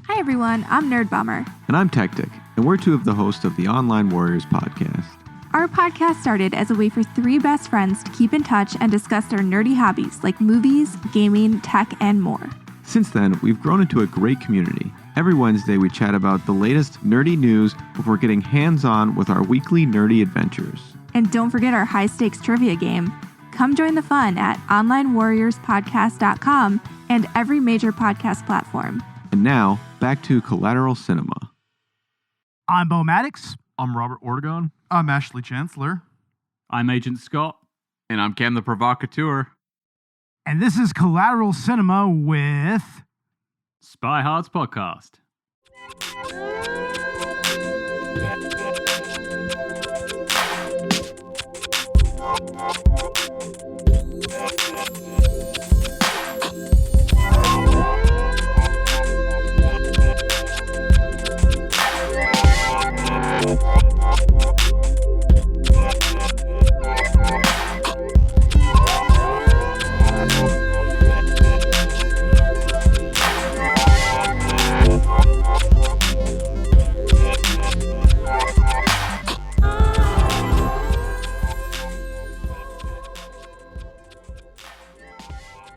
Hi everyone, I'm Nerd Bummer. And I'm Tactic, and we're two of the hosts of the Online Warriors podcast. Our podcast started as a way for three best friends to keep in touch and discuss their nerdy hobbies like movies, gaming, tech, and more. Since then, we've grown into a great community. Every Wednesday, we chat about the latest nerdy news before getting hands-on with our weekly nerdy adventures. And don't forget our high-stakes trivia game. Come join the fun at onlinewarriorspodcast.com and every major podcast platform. And now, back to Collateral Cinema. I'm Bo Maddox. I'm Robert Ortegon. I'm Ashley Chancellor. I'm Agent Scott. And I'm Cam the Provocateur. And this is Collateral Cinema with SpyHards Podcast.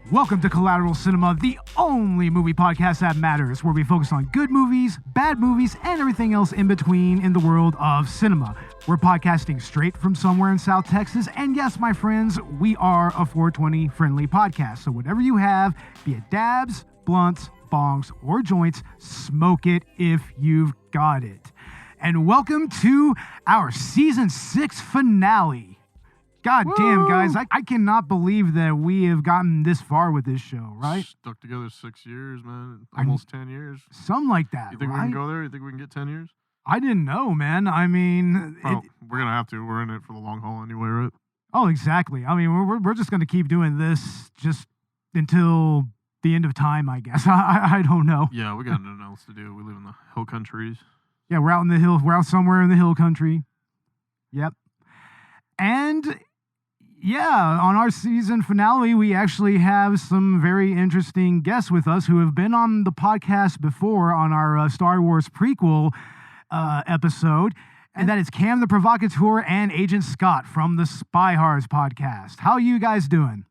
Welcome to Collateral Cinema, the only movie podcast that matters, where we focus on good movies, bad movies, and everything else in between in the world of cinema. We're podcasting straight from somewhere in South Texas, and yes, my friends, we are a 420 friendly podcast. So whatever you have, be it dabs, blunts, bongs, or joints, smoke it if you've got it. And welcome to our season 6 finale. God damn, guys, I cannot believe that we have gotten this far with this show, right? Stuck together 6 years, man. Almost 10 years. Something like that, You think we can go there? You think we can get 10 years? I didn't know, man. I mean... We're going to have to. We're in it for the long haul anyway, right? Oh, exactly. I mean, we're just going to keep doing this just until the end of time, I guess. I don't know. Yeah, we got nothing else to do. We live in the hill countries. Yeah, we're out in the hill. We're out somewhere in the hill country. Yep. And... yeah, on our season finale, we actually have some very interesting guests with us who have been on the podcast before on our Star Wars prequel episode. And that is Cam the Provocateur and Agent Scott from the SpyHards podcast. How are you guys doing?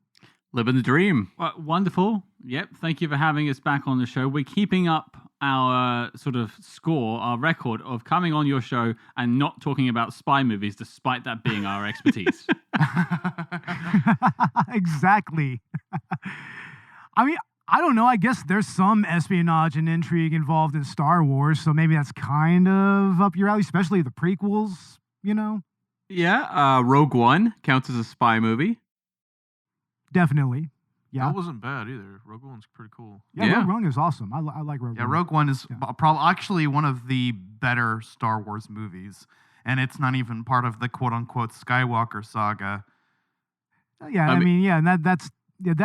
Living the dream. Wonderful. Yep. Thank you for having us back on the show. We're keeping up our sort of score, our record of coming on your show and not talking about spy movies, despite that being our expertise. Exactly. I mean, I don't know. I guess there's some espionage and intrigue involved in Star Wars, so maybe that's kind of up your alley, especially the prequels, you know? Yeah, Rogue One counts as a spy movie. Definitely. Yeah. That wasn't bad either. Rogue One's pretty cool. Yeah, Rogue One is awesome. I like Rogue One. Yeah, Rogue One is probably actually one of the better Star Wars movies, and it's not even part of the quote-unquote Skywalker saga. Yeah, I mean, and that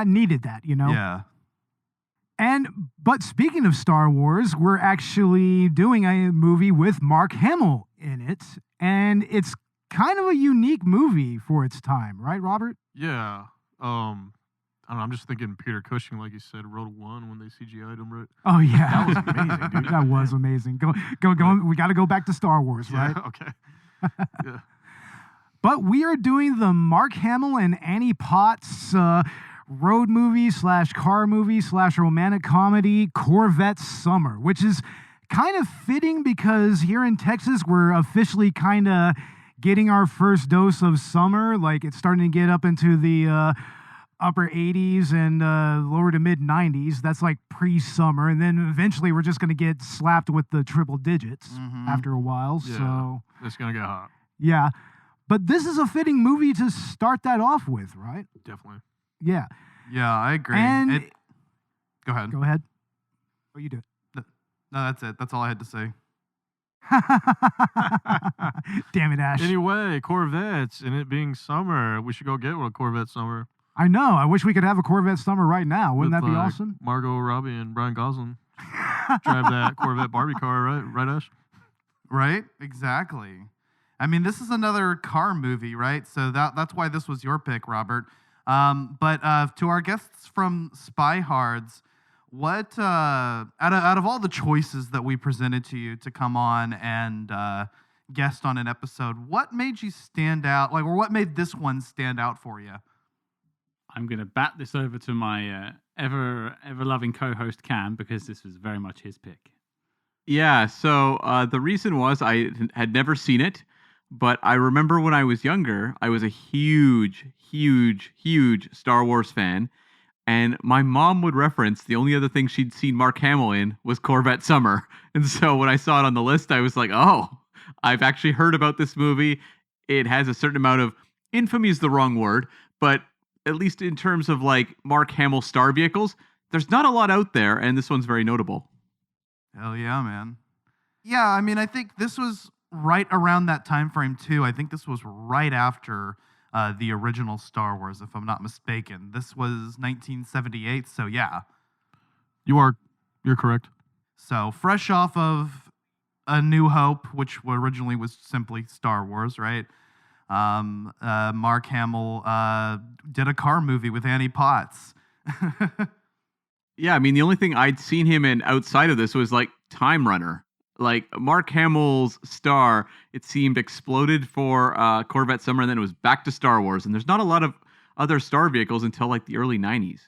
needed that, you know? Yeah. But speaking of Star Wars, we're actually doing a movie with Mark Hamill in it, and it's kind of a unique movie for its time, right, Robert? Yeah. I don't know, I'm just thinking Peter Cushing, like you said, Rogue One when they CGI'd him, right? Oh, yeah. That was amazing, dude. That was amazing. Go. We got to go back to Star Wars, right? Yeah, okay. Yeah. But we are doing the Mark Hamill and Annie Potts road movie / car movie / romantic comedy, Corvette Summer, which is kind of fitting because here in Texas, we're officially kind of getting our first dose of summer. Like, it's starting to get up into the upper 80s and lower to mid 90s. That's like pre-summer. And then eventually we're just going to get slapped with the triple digits after a while. Yeah, so it's going to get hot. Yeah. But this is a fitting movie to start that off with, right? Definitely. Yeah. Yeah, I agree. And go ahead. Go ahead. What you do? No, that's it. That's all I had to say. Damn it, Ash. Anyway, Corvettes, and it being summer, we should go get a Corvette Summer. I know. I wish we could have a Corvette Summer right now. Wouldn't that be awesome? Margot Robbie and Brian Gosling drive that Corvette Barbie car, right, Ash? Right? Exactly. I mean, this is another car movie, right? So that's why this was your pick, Robert. But to our guests from SpyHards, What out of all the choices that we presented to you to come on and guest on an episode, what made you stand out? Or what made this one stand out for you? I'm going to bat this over to my ever loving co-host Cam, because this was very much his pick. Yeah, so the reason was I had never seen it, but I remember when I was younger, I was a huge Star Wars fan, and my mom would reference the only other thing she'd seen Mark Hamill in was Corvette Summer. And so when I saw it on the list, I was like, oh, I've actually heard about this movie. It has a certain amount of infamy is the wrong word, but at least in terms of like Mark Hamill star vehicles, there's not a lot out there, and this one's very notable. Hell yeah, man. Yeah, I mean, I think this was right around that time frame too. I think this was right after the original Star Wars, if I'm not mistaken. This was 1978, so yeah. You're correct. So fresh off of A New Hope, which originally was simply Star Wars, right? Mark Hamill did a car movie with Annie Potts. Yeah, I mean, the only thing I'd seen him in outside of this was like Time Runner. Like Mark Hamill's star, it seemed exploded for Corvette Summer, and then it was back to Star Wars. And there's not a lot of other star vehicles until like the early 90s.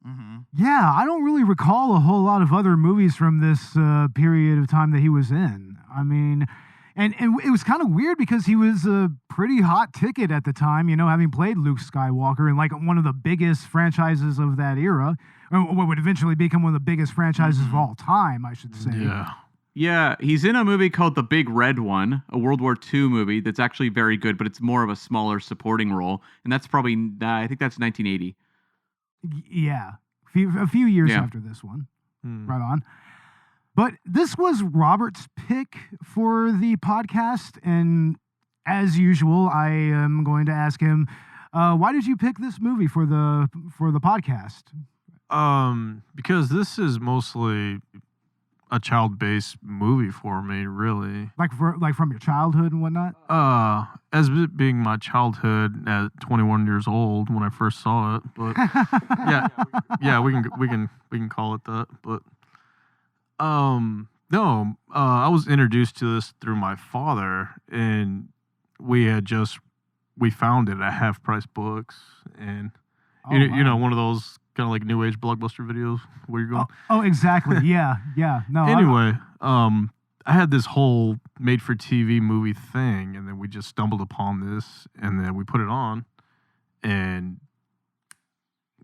Mm-hmm. Yeah, I don't really recall a whole lot of other movies from this period of time that he was in. I mean, and it was kind of weird because he was a pretty hot ticket at the time, you know, having played Luke Skywalker in like one of the biggest franchises of that era, or what would eventually become one of the biggest franchises of all time, I should say. Yeah. Yeah, he's in a movie called The Big Red One, a World War II movie that's actually very good, but it's more of a smaller supporting role. And that's probably, I think that's 1980. Yeah, a few years Yeah. after this one. Right on. But this was Robert's pick for the podcast, and as usual, I am going to ask him, why did you pick this movie for the podcast? Because this is mostly a child-based movie for me, really. Like from your childhood and whatnot? As it being my childhood at 21 years old when I first saw it, but yeah, we can call it that. But no, I was introduced to this through my father, and we found it at Half Price Books, and you know, one of those kind of like new age blockbuster videos where you're going. Oh, exactly. Yeah. No. Anyway, I had this whole made for TV movie thing, and then we just stumbled upon this, and then we put it on, and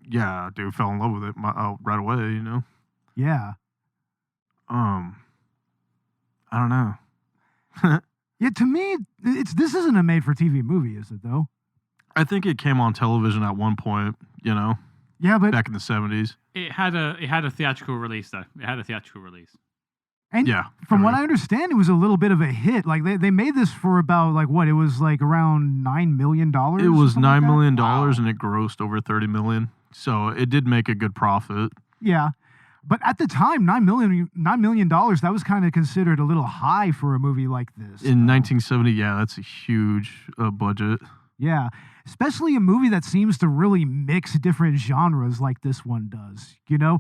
yeah, dude, fell in love with it right away. You know. Yeah. I don't know. Yeah, to me, this isn't a made for TV movie, is it though? I think it came on television at one point. You know. Yeah, but Back in the 70s. It had a theatrical release though. It had a theatrical release. and Yeah. from what I understand, it was a little bit of a hit. Like they made this for about like what? It was like around $9 million. It was $9 million, Wow. and it grossed over 30 million. So it did make a good profit. Yeah. But at the time, $9 million, that was kind of considered a little high for a movie like this. In 1970, yeah, that's a huge budget. Yeah. Especially a movie that seems to really mix different genres like this one does. You know?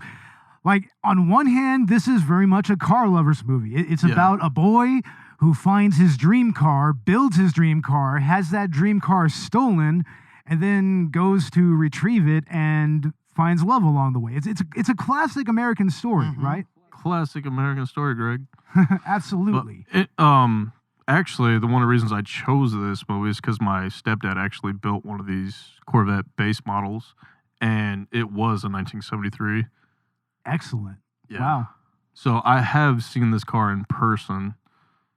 Like, on one hand, this is very much a car lover's movie. It's about a boy who finds his dream car, builds his dream car, has that dream car stolen, and then goes to retrieve it and finds love along the way. It's a classic American story, right? Classic American story, Greg. Absolutely. But actually, one of the reasons I chose this movie is because my stepdad actually built one of these Corvette base models, and it was a 1973. Excellent. Yeah. Wow. So I have seen this car in person.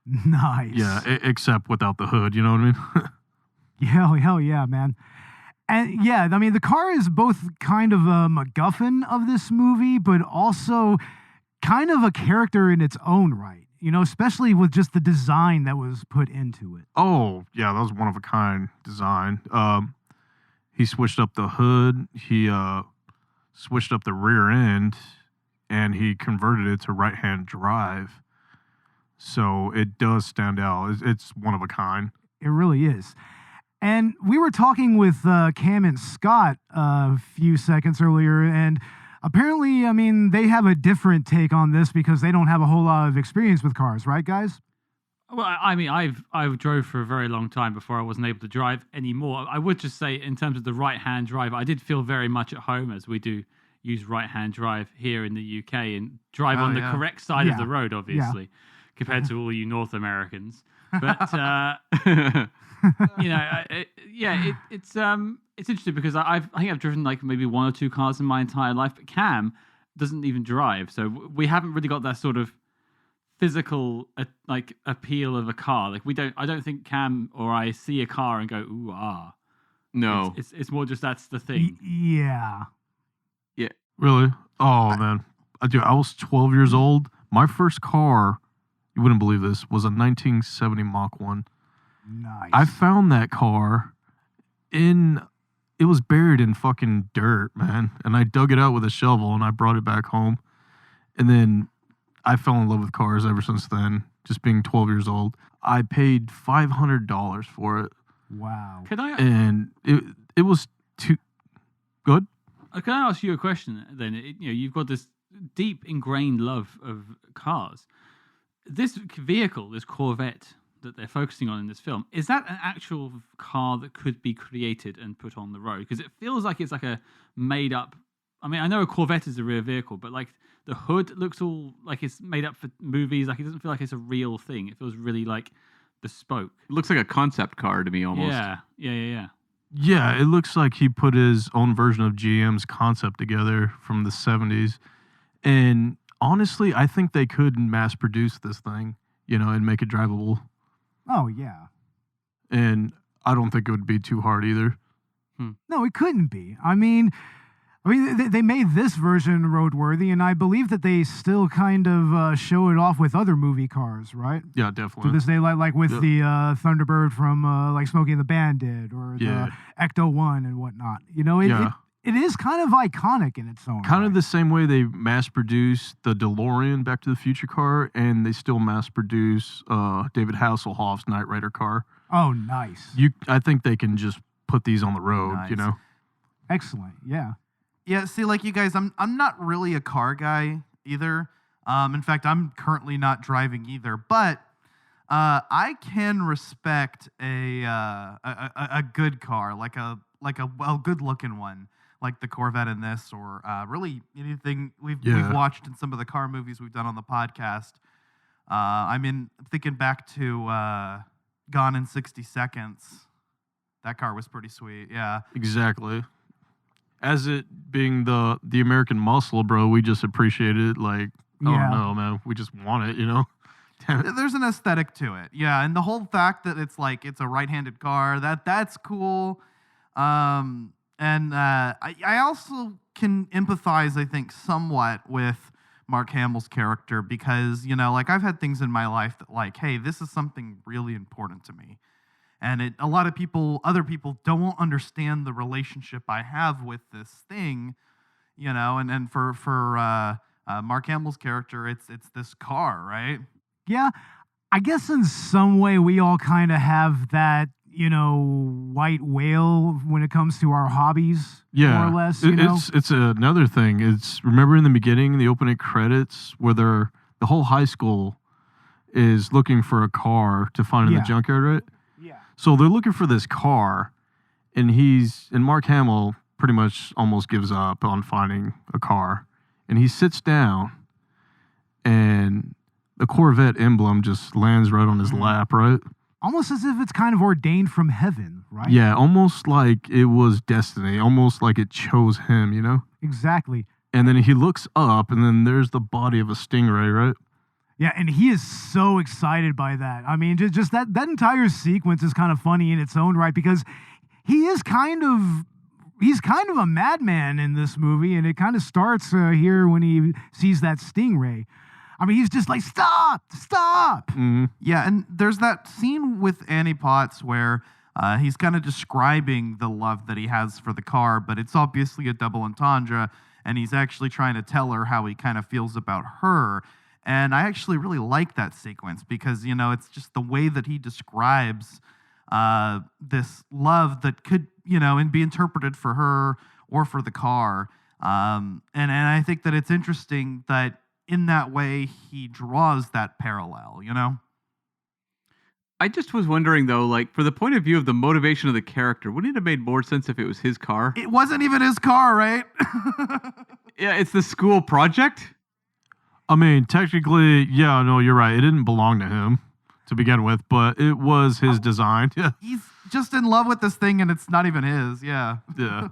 Nice. Yeah, except without the hood. You know what I mean? Hell yeah, man. And yeah, I mean, the car is both kind of a MacGuffin of this movie, but also kind of a character in its own right, you know, especially with just the design that was put into it. Oh, yeah, that was one of a kind design. He switched up the hood, he switched up the rear end, and he converted it to right-hand drive. So it does stand out. It's one of a kind. It really is. And we were talking with Cam and Scott a few seconds earlier, and Apparently, I mean, they have a different take on this because they don't have a whole lot of experience with cars, right, guys? Well, I mean, I've drove for a very long time before I wasn't able to drive anymore. I would just say, in terms of the right-hand drive, I did feel very much at home, as we do use right-hand drive here in the UK and drive on the correct side of the road, obviously, compared to all you North Americans. But you know, it's interesting because I think I've driven like maybe one or two cars in my entire life, but Cam doesn't even drive, so we haven't really got that sort of physical like appeal of a car. Like I don't think Cam or I see a car and go ooh ah. No, it's more just that's the thing. Yeah. Really? Oh man, I was 12 years old. My first car, you wouldn't believe this, was a 1970 Mach 1. Nice. I found that car it was buried in fucking dirt, man. And I dug it out with a shovel and I brought it back home. And then I fell in love with cars ever since then, just being 12 years old. I paid $500 for it. Wow. And it was too good. Can I ask you a question then? You've got this deep ingrained love of cars. This vehicle, this Corvette that they're focusing on in this film, is that an actual car that could be created and put on the road? Because it feels like it's like a made up. I mean, I know a Corvette is a real vehicle, but like the hood looks all like it's made up for movies. Like it doesn't feel like it's a real thing. It feels really like bespoke. it looks like a concept car to me almost. Yeah. Yeah, it looks like he put his own version of GM's concept together from the 70s. And honestly, I think they could mass produce this thing, and make it drivable. Oh, yeah. And I don't think it would be too hard either. No, it couldn't be. I mean, they made this version roadworthy, and I believe that they still kind of show it off with other movie cars, right? Yeah, definitely. To this day, like with the Thunderbird from like Smokey and the Bandit, or the Ecto-1 and whatnot. It is kind of iconic in its own Kind way. of the same way they mass-produced the DeLorean Back to the Future car, and they still mass-produce David Hasselhoff's Knight Rider car. Oh, nice. I think they can just put these on the road, Nice. Excellent, yeah. Yeah, see, like you guys, I'm not really a car guy either. In fact, I'm currently not driving either. But I can respect a good car, like a good looking one, like the Corvette in this, or really anything we've watched in some of the car movies we've done on the podcast. I'm thinking back to Gone in 60 Seconds. That car was pretty sweet. Yeah. Exactly. As it being the American muscle, bro, we just appreciate it. Like, Yeah. oh no, man, we just want it, Damn it. There's an aesthetic to it. Yeah, and the whole fact that it's like it's a right-handed car, that's cool. And I also can empathize, I think, somewhat with Mark Hamill's character because, like I've had things in my life that like, hey, this is something really important to me. And a lot of other people don't understand the relationship I have with this thing, and for Mark Hamill's character, it's this car, right? Yeah, I guess in some way we all kind of have that, white whale when it comes to our hobbies, more or less. It's another thing. It's remember in the beginning, the opening credits, where the whole high school is looking for a car to find in the junkyard, right? Yeah. So they're looking for this car, and Mark Hamill pretty much almost gives up on finding a car, and he sits down, and the Corvette emblem just lands right on his lap, right? Almost as if it's kind of ordained from heaven, right? Yeah, almost like it was destiny, almost like it chose him, Exactly. And then he looks up, and then there's the body of a stingray, right? Yeah, and he is so excited by that. I mean, just that entire sequence is kind of funny in its own right because he's kind of a madman in this movie, and it kind of starts here when he sees that stingray. I mean, he's just like, stop! Mm-hmm. Yeah, and there's that scene with Annie Potts where he's kind of describing the love that he has for the car, but it's obviously a double entendre, and he's actually trying to tell her how he kind of feels about her. And I actually really like that sequence because, it's just the way that he describes this love that could, and be interpreted for her or for the car. And I think that it's interesting that in that way he draws that parallel, you know? I just was wondering though, like for the point of view of the motivation of the character, wouldn't it have made more sense if it was his car? It wasn't even his car, right? Yeah, it's the school project. I mean, technically, yeah, no, you're right. It didn't belong to him to begin with, but it was his design. Yeah. He's just in love with this thing and it's not even his. Yeah. Yeah.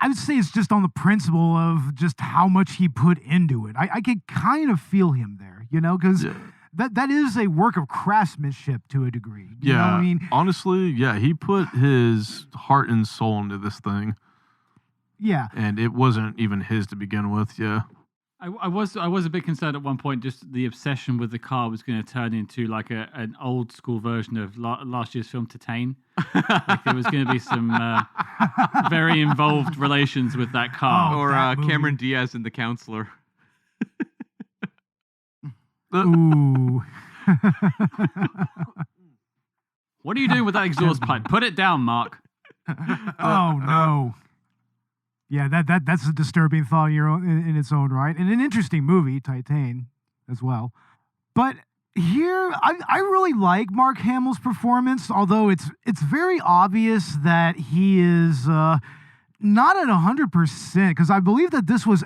I would say it's just on the principle of just how much he put into it. I could kind of feel him there, you know, because that is a work of craftsmanship to a degree. You know what I mean? Honestly, yeah, he put his heart and soul into this thing. Yeah. And it wasn't even his to begin with, yeah. I was a bit concerned at one point. Just the obsession with the car was going to turn into like an old school version of last year's film Titane. Like there was going to be some very involved relations with that car. Or Cameron Diaz and The Counselor. Ooh. What are you doing with that exhaust pipe? Put it down, Mark. Oh no. Yeah, that's a disturbing thought in its own right, and an interesting movie, Titane, as well. But here, I really like Mark Hamill's performance, although it's very obvious that he is not at 100%, because I believe that this was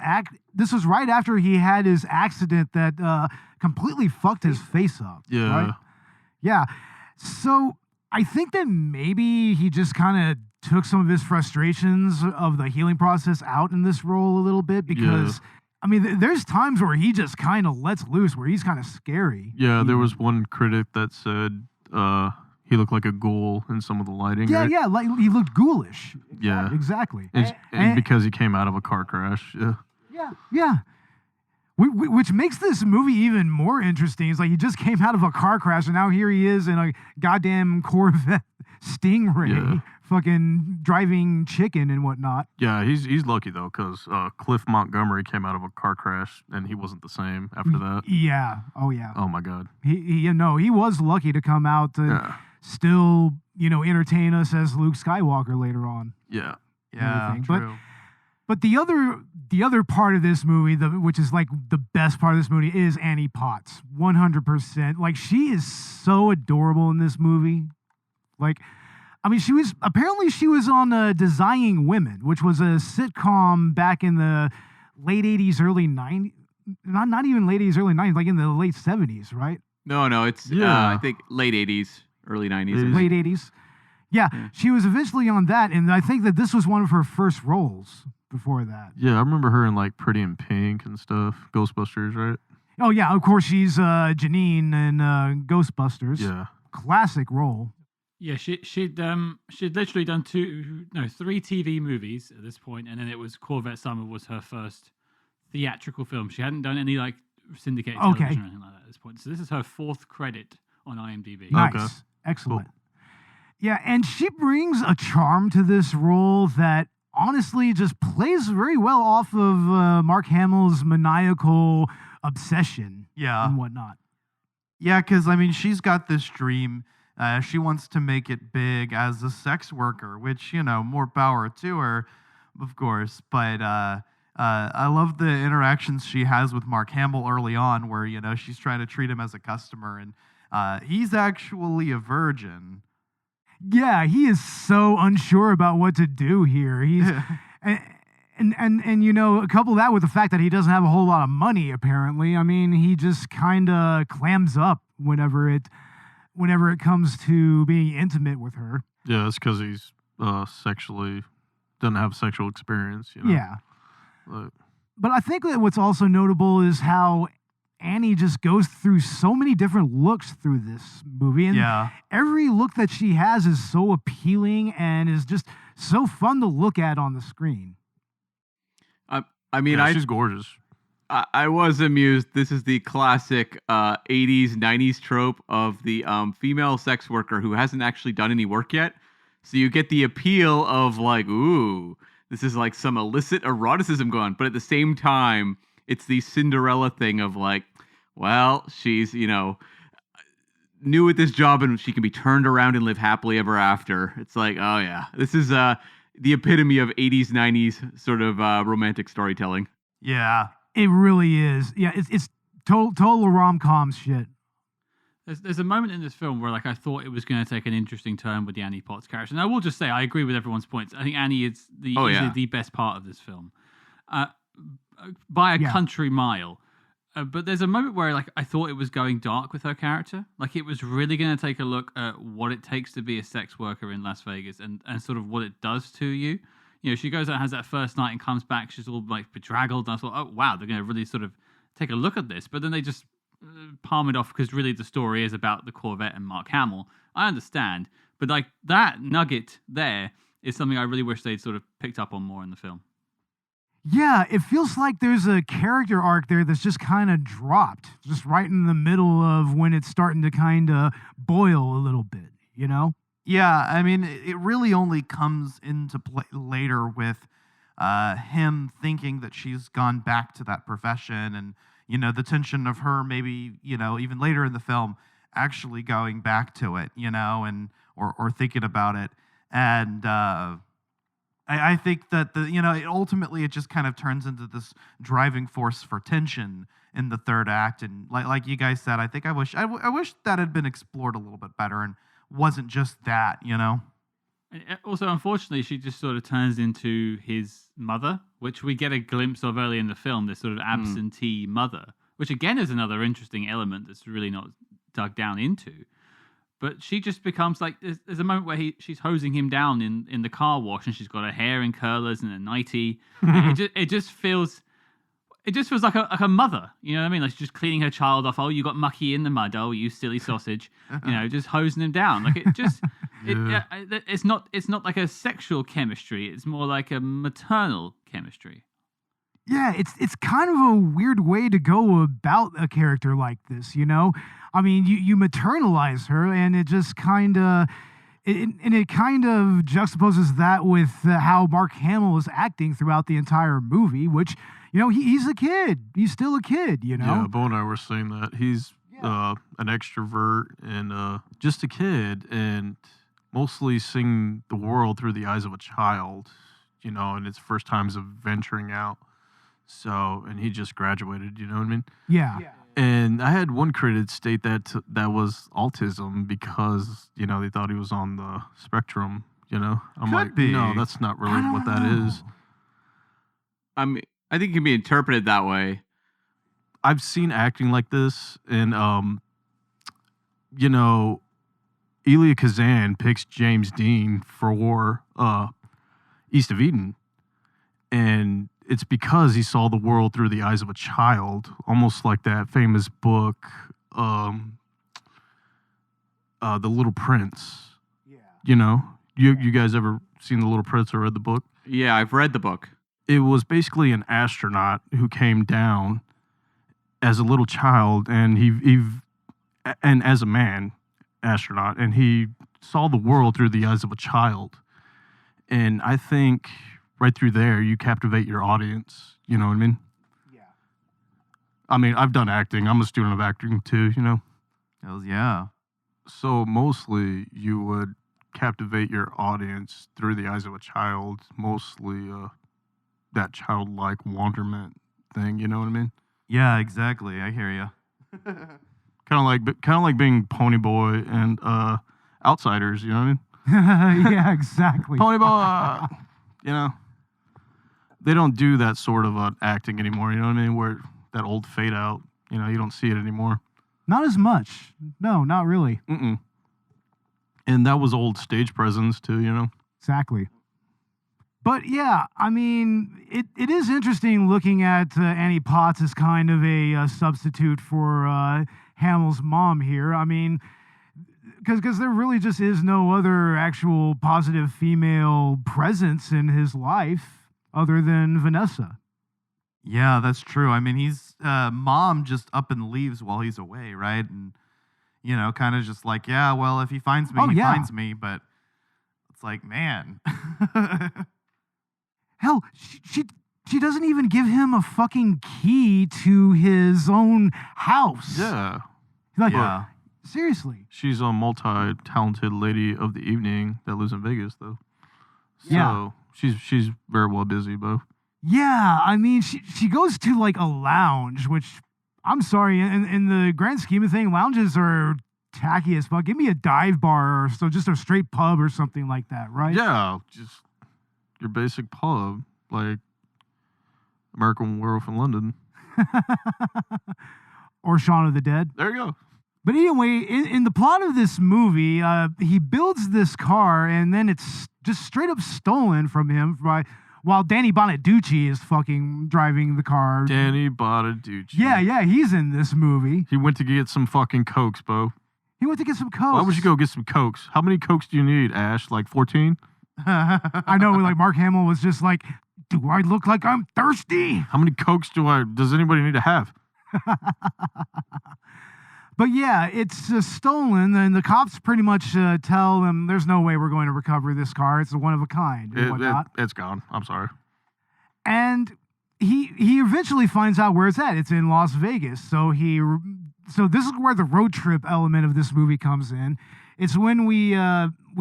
right after he had his accident that completely fucked his face up. Yeah. Right? Yeah. So I think that maybe he just kind of took some of his frustrations of the healing process out in this role a little bit, because I mean, there's times where he just kind of lets loose, where he's kind of scary. Yeah, there was one critic that said he looked like a ghoul in some of the lighting. Yeah, right? yeah, like he looked ghoulish. Yeah. Exactly. And because he came out of a car crash. Yeah. Yeah. Which makes this movie even more interesting. It's like he just came out of a car crash, and now here he is in a goddamn Corvette Stingray, fucking driving chicken and whatnot. Yeah, he's lucky though, because Cliff Montgomery came out of a car crash and he wasn't the same after that. Yeah. Oh yeah. Oh my God. He was lucky to come out to still, entertain us as Luke Skywalker later on. Yeah. Yeah, true. But the other part of this movie, which is like the best part of this movie, is Annie Potts. 100%. Like, she is so adorable in this movie. Like, I mean, she was on Designing Women, which was a sitcom back in the late 80s, early 90s. Not even late 80s, early 90s, like in the late 70s, right? No, it's I think late 80s, early 90s. Late 80s. Yeah, she was eventually on that, and I think that this was one of her first roles before that. Yeah, I remember her in like Pretty in Pink and stuff. Ghostbusters, right? Oh yeah, of course she's Janine in Ghostbusters. Yeah. Classic role. Yeah, she'd literally done 3 TV movies at this point, and then it was Corvette Summer was her first theatrical film. She hadn't done any like syndicated television or anything like that at this point. So this is her 4th credit on IMDb. Nice. Okay. Excellent. Cool. Yeah, and she brings a charm to this role that honestly just plays very well off of Mark Hamill's maniacal obsession and whatnot. Yeah, because, I mean, she's got this dream. She wants to make it big as a sex worker, which, more power to her, of course. But I love the interactions she has with Mark Hamill early on where, she's trying to treat him as a customer. And he's actually a virgin. Yeah, he is so unsure about what to do here. He's and couple that with the fact that he doesn't have a whole lot of money apparently. I mean, he just kind of clams up whenever it comes to being intimate with her. Yeah, it's because he's doesn't have sexual experience. Yeah. But I think that what's also notable is how Annie just goes through so many different looks through this movie. And every look that she has is so appealing and is just so fun to look at on the screen. I mean, she's gorgeous. I was amused. This is the classic 80s, 90s trope of the female sex worker who hasn't actually done any work yet. So you get the appeal of like, ooh, this is like some illicit eroticism going on. But at the same time, it's the Cinderella thing of like, well, she's, new at this job and she can be turned around and live happily ever after. It's like, oh yeah, this is the epitome of 80s, 90s sort of romantic storytelling. Yeah. It really is. Yeah, it's total rom-com shit. There's a moment in this film where I thought it was going to take an interesting turn with the Annie Potts character. And I will just say, I agree with everyone's points. I think Annie is easily the best part of this film. By a country mile. But there's a moment where I thought it was going dark with her character. It was really going to take a look at what it takes to be a sex worker in Las Vegas and sort of what it does to you. She goes out, has that first night and comes back. She's all bedraggled. And I thought, oh, wow, they're going to really sort of take a look at this. But then they just palm it off because really the story is about the Corvette and Mark Hamill. I understand. But that nugget there is something I really wish they'd sort of picked up on more in the film. Yeah, it feels like there's a character arc there that's just kind of dropped, just right in the middle of when it's starting to kind of boil a little bit, Yeah, I mean, it really only comes into play later with him thinking that she's gone back to that profession and, the tension of her maybe, even later in the film, actually going back to it, and or thinking about it. And I think that ultimately it just kind of turns into this driving force for tension in the third act. And like you guys said, I think I wish that had been explored a little bit better and wasn't just that, Also, unfortunately, she just sort of turns into his mother, which we get a glimpse of early in the film, this sort of absentee mother, which again is another interesting element that's really not dug down into. But she just becomes there's a moment where she's hosing him down in the car wash and she's got her hair in curlers and a nightie. it just feels like a mother, you know what I mean? She's just cleaning her child off. Oh, you got mucky in the mud. Oh, you silly sausage. Just hosing him down. It's not like a sexual chemistry. It's more like a maternal chemistry. Yeah, it's kind of a weird way to go about a character like this, I mean, you maternalize her, and it just kind of it kind of juxtaposes that with how Mark Hamill is acting throughout the entire movie, which he's a kid, he's still a kid, Yeah, Bo and I were saying that he's an extrovert and just a kid, and mostly seeing the world through the eyes of a child, and its first times of venturing out. So, and he just graduated, you know what I mean? Yeah. And I had one critic state that was autism because, they thought he was on the spectrum, I'm Could be. No, that's not really what that is. I mean, I think it can be interpreted that way. I've seen acting like this, and, Elia Kazan picks James Dean for East of Eden, and it's because he saw the world through the eyes of a child, almost like that famous book, The Little Prince. Yeah. You guys ever seen The Little Prince or read the book? Yeah, I've read the book. It was basically an astronaut who came down as a little child, and and as a man astronaut, and he saw the world through the eyes of a child. And I think right through there, you captivate your audience. You know what I mean? Yeah. I mean, I've done acting. I'm a student of acting too, Hells yeah. So mostly you would captivate your audience through the eyes of a child, mostly that childlike wonderment thing, you know what I mean? Yeah, exactly. I hear you. Kind of like being Pony Boy and Outsiders, you know what I mean? Yeah, exactly. Pony Boy, they don't do that sort of acting anymore, you know what I mean? Where that old fade out, you don't see it anymore. Not as much. No, not really. Mm-mm. And that was old stage presence too, Exactly. But yeah, I mean, it is interesting looking at Annie Potts as kind of a substitute for Hamill's mom here. I mean, because there really just is no other actual positive female presence in his life other than Vanessa. Yeah, that's true. I mean, he's mom just up and leaves while he's away, right? And kind of just like, yeah, well, if he finds me, he finds me. But it's like, man. Hell, she doesn't even give him a fucking key to his own house. Yeah. Like, Yeah. seriously. She's a multi-talented lady of the evening that lives in Vegas, though. So Yeah. she's very well busy, Bo. Yeah, I mean, she goes to like a lounge, which I'm sorry, in the grand scheme of things, lounges are tacky as fuck. Give me a dive bar or so, just a straight pub or something like that, right? Yeah, just your basic pub, like American Werewolf in London. Or Shaun of the Dead. There you go. But anyway, in the plot of this movie, he builds this car and then it's just straight up stolen from him while Danny Bonaducci is fucking driving the car. Danny Bonaducci. Yeah, he's in this movie. He went to get some fucking Cokes, Bo. He went to get some Cokes. Why would you go get some Cokes? How many Cokes do you need, Ash? Like 14? I know, like Mark Hamill was just like, do I look like I'm thirsty? How many Cokes does anybody need to have? But yeah, it's stolen, and the cops pretty much tell them there's no way we're going to recover this car. It's a one of a kind and whatnot. It's gone. I'm sorry. And he eventually finds out where it's at. It's in Las Vegas. So this is where the road trip element of this movie comes in. It's when we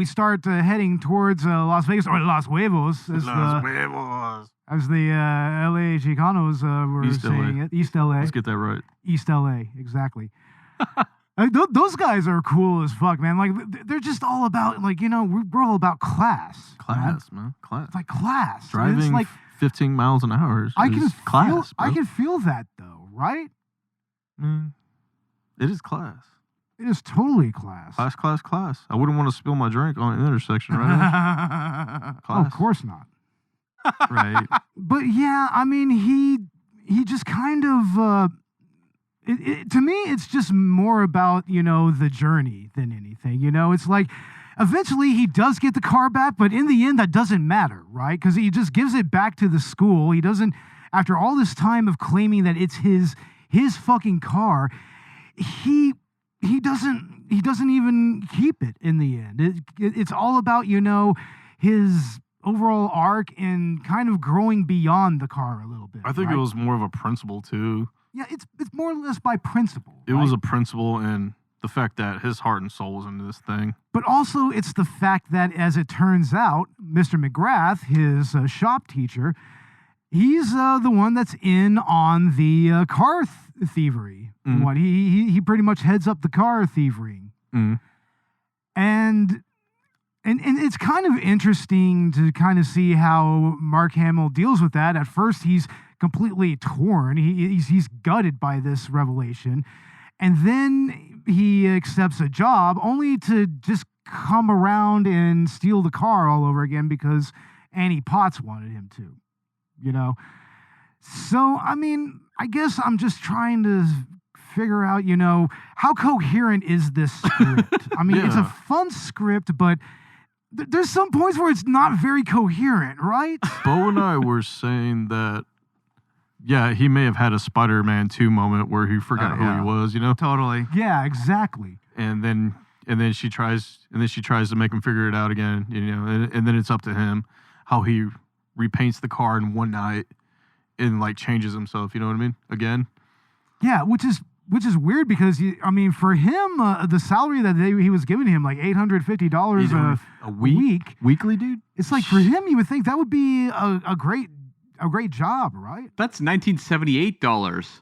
start heading towards Las Vegas, or Los Huevos, as the LA Chicanos were East saying LA. it. East LA. Let's get that right. East LA, exactly. Those guys are cool as fuck, man. Like, they're just all about, like, we're all about class. Class, man. Class. It's like class. Driving it's like 15 miles an hour is class, I bro. can feel that, though, right? It is class. It is totally class. Class. I wouldn't want to spill my drink on an intersection right now. Oh, of course not. Right. But yeah, I mean, he just kind of... to me, it's just more about, the journey than anything. It's like eventually he does get the car back, but in the end, that doesn't matter, right? Because he just gives it back to the school. He doesn't, after all this time of claiming that it's his fucking car, he doesn't even keep it in the end. It's all about, his overall arc and kind of growing beyond the car a little bit. I think right? it was more of a principle, too. Yeah, it's more or less by principle. It was a principle and the fact that his heart and soul was into this thing. But also it's the fact that, as it turns out, Mr. McGrath, his shop teacher, he's the one that's in on the car thievery. Mm. What he pretty much heads up the car thievery. Mm. And it's kind of interesting to kind of see how Mark Hamill deals with that. At first, he's completely torn. He's gutted by this revelation. And then he accepts a job only to just come around and steal the car all over again because Annie Potts wanted him to, So, I mean, I guess I'm just trying to figure out, how coherent is this script? I mean, It's a fun script, but there's some points where it's not very coherent, right? Bo and I were saying that, yeah, he may have had a Spider-Man 2 moment where he forgot who he was, Totally. Yeah, exactly. And then she tries to make him figure it out again, and then it's up to him how he repaints the car in one night and like changes himself, you know what I mean? Again. Yeah, which is weird because for him, the salary that he was giving him, like $850 a week, weekly, dude. It's like for him, you would think that would be a great job, right? That's $1978.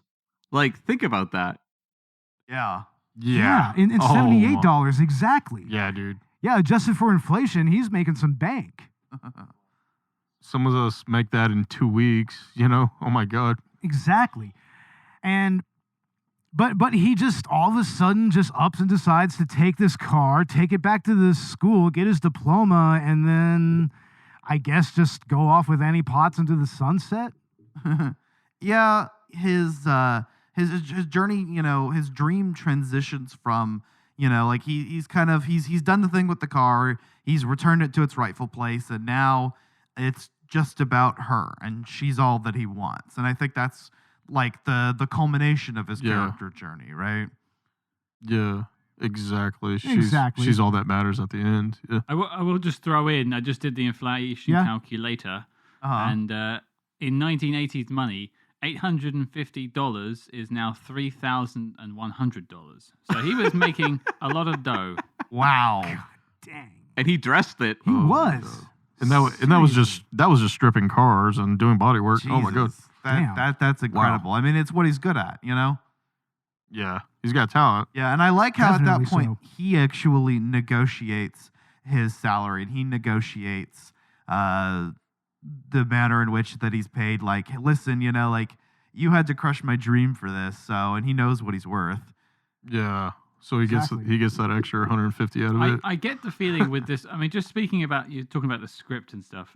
Like, think about that. Yeah. In $78 exactly. Yeah, dude. Yeah, adjusted for inflation, he's making some bank. Some of us make that in 2 weeks, Oh my God. Exactly. And but he just all of a sudden just ups and decides to take this car, take it back to the school, get his diploma, and then I guess just go off with Annie Potts into the sunset. Yeah, his journey, his dream transitions from, like he's done the thing with the car, he's returned it to its rightful place, and now it's just about her, and she's all that he wants. And I think that's like the culmination of his character journey, right? Yeah, exactly. Exactly. She's all that matters at the end. Yeah. I will just throw in, I just did the inflation calculator, and in 1980s money, $850 is now $3,100. So he was making a lot of dough. Wow. God dang. And he dressed it. He was. God. And that was just stripping cars and doing body work. Oh my god. Jesus. That's incredible. I mean, it's what he's good at, you know? Yeah. He's got talent. Yeah, and I like how at that Definitely point he actually negotiates his salary and he negotiates the manner in which that he's paid. Like, listen, you know, like you had to crush my dream for this, so, and he knows what he's worth. Yeah. So he gets that extra 150 out of it. I get the feeling with this. I mean, just speaking about you talking about the script and stuff.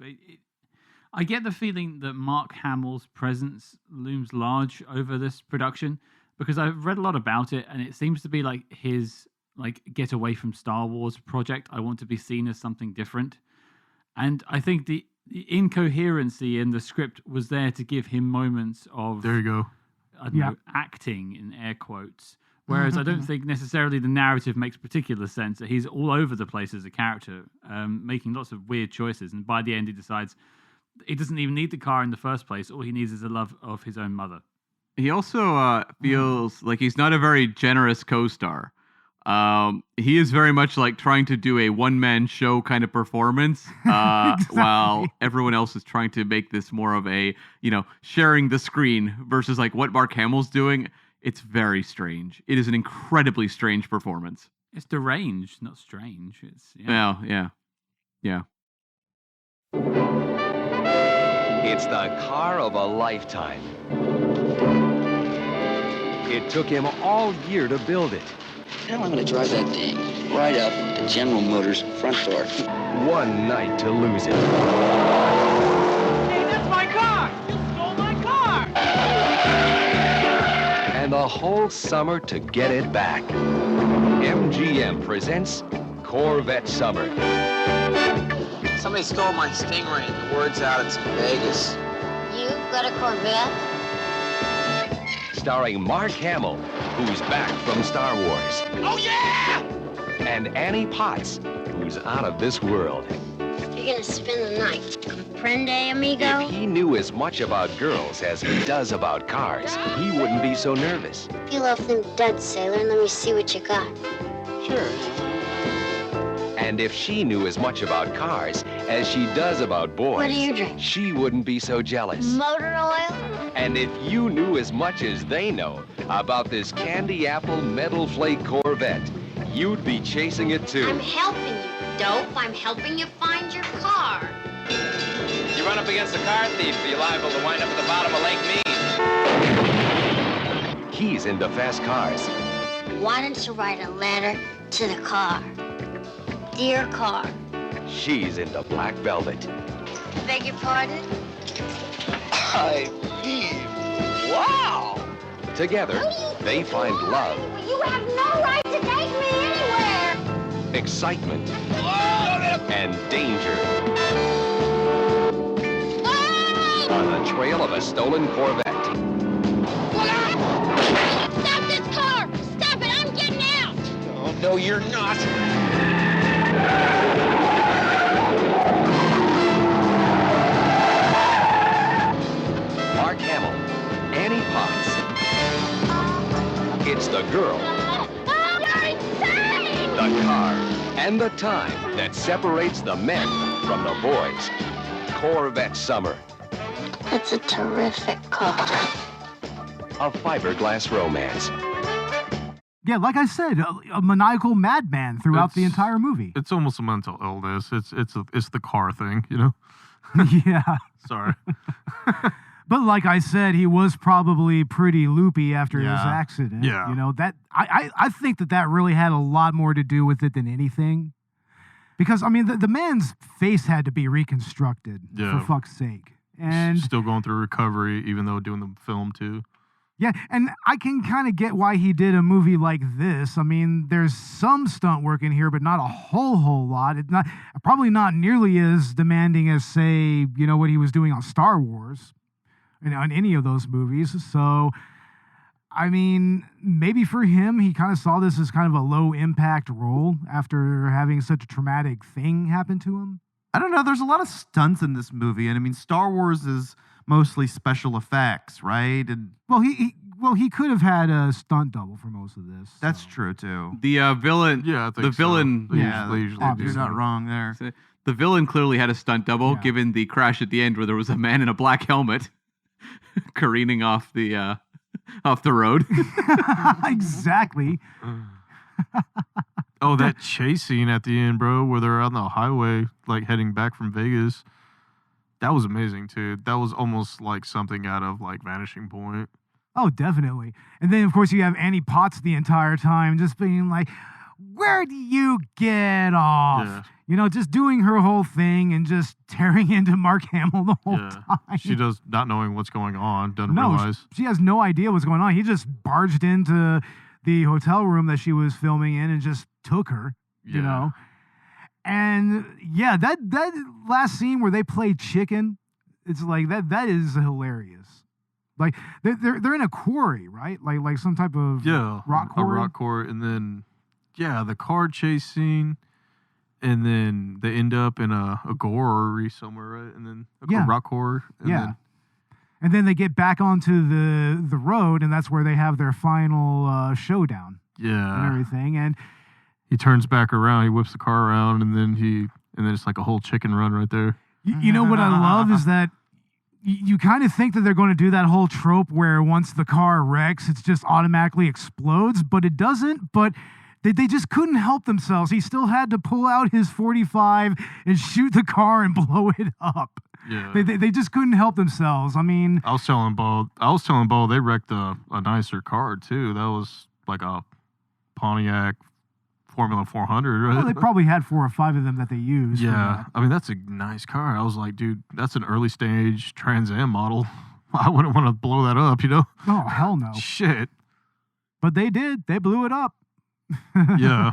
I get the feeling that Mark Hamill's presence looms large over this production because I've read a lot about it, and it seems to be like his get away from Star Wars project. I want to be seen as something different, and I think the incoherency in the script was there to give him moments of There you go. I don't know, acting in air quotes. Whereas I don't think necessarily the narrative makes particular sense. That he's all over the place as a character, making lots of weird choices, and by the end he decides he doesn't even need the car in the first place. All he needs is the love of his own mother. He also feels like he's not a very generous co-star. He is very much like trying to do a one-man show kind of performance, while everyone else is trying to make this more of a, sharing the screen versus like what Mark Hamill's doing. It's very strange. It is an incredibly strange performance. It's deranged, not strange. It's yeah. It's the car of a lifetime. It took him all year to build it. Hell, I'm going to drive that thing right up to General Motors' front door. One night to lose it. Hey, that's my car! You stole my car! And the whole summer to get it back. MGM presents Corvette Summer. Somebody stole my Stingray and the word's out it's in Vegas. You got a Corvette? Starring Mark Hamill, who's back from Star Wars. Oh, yeah! And Annie Potts, who's out of this world. You're gonna spend the night. Comprende, amigo? If he knew as much about girls as he does about cars, he wouldn't be so nervous. Peel off them duds, sailor, and let me see what you got. Sure. And if she knew as much about cars as she does about boys, What do you drink? she wouldn't be so jealous. Motor oil? And if you knew as much as they know about this candy apple metal flake Corvette, you'd be chasing it too. I'm helping you, dope. I'm helping you find your car. You run up against a car thief, you're liable to wind up at the bottom of Lake Mead. He's into fast cars. Why don't you write a letter to the car? Dear car. She's into black velvet. Beg your pardon? Wow! Together, they find love, You have no right to take me anywhere! excitement, and danger. On the trail of a stolen Corvette. Stop this car! Stop it! I'm getting out! Oh, no, you're not. Mark Hamill, Annie Potts. It's the girl, You're insane! the car, and the time that separates the men from the boys. Corvette Summer, That's a terrific car. a fiberglass romance. Yeah, like I said, a maniacal madman throughout the entire movie. It's almost a mental illness. It's the car thing, you know? Yeah. Sorry. But like I said, he was probably pretty loopy after his accident. Yeah. You know, that I think that really had a lot more to do with it than anything. Because, I mean, the man's face had to be reconstructed, for fuck's sake. And Still going through recovery, even though doing the film, too. yeah, and I can kind of get why he did a movie like this. I mean, there's some stunt work in here, but not a whole lot. It's not probably not nearly as demanding as, say, what he was doing on Star Wars, on any of those movies. So, I mean, maybe for him, he kind of saw this as kind of a low impact role after having such a traumatic thing happen to him. I don't know. There's a lot of stunts in this movie, and I mean, Star Wars is mostly special effects, right? And Well, he could have had a stunt double for most of this. that's true too. The villain, Yeah, I think the villain, so. They usually do. You're not wrong there. The villain clearly had a stunt double, Yeah. given the crash at the end where there was a man in a black helmet careening off the road. Exactly. Oh, that chase scene at the end, bro, where they're on the highway, like heading back from Vegas. That was amazing, too. That was almost like something out of like Vanishing Point. Oh, definitely. And then, of course, you have Annie Potts the entire time just being like, where do you get off? Yeah. You know, just doing her whole thing and just tearing into Mark Hamill the whole time. She does not knowing what's going on, doesn't No, realize. she has no idea what's going on. He just barged into the hotel room that she was filming in and just took her, you know? And yeah, that last scene where they play chicken, it's like that is hilarious. Like they're in a quarry, right? Like some type of rock quarry. A rock quarry, and then the car chase scene, and then they end up in a gory somewhere, right? And then a rock quarry. And and then they get back onto the road, and that's where they have their final showdown. Yeah. And everything. And he turns back around, he whips the car around, and then it's like a whole chicken run right there. You know what I love is that you kind of think that they're going to do that whole trope where once the car wrecks, it just automatically explodes, but it doesn't. But they just couldn't help themselves. He still had to pull out his .45 and shoot the car and blow it up. Yeah. They just couldn't help themselves. I mean, I was telling Bo they wrecked a nicer car too. That was like a Pontiac Formula 400, right? well, they probably had 4 or 5 of them that they used. Yeah, I mean, that's a nice car. I was like, dude, that's an early stage Trans Am model. I wouldn't want to blow that up, you know? Oh, hell no. Shit. But they did. They blew it up. Yeah.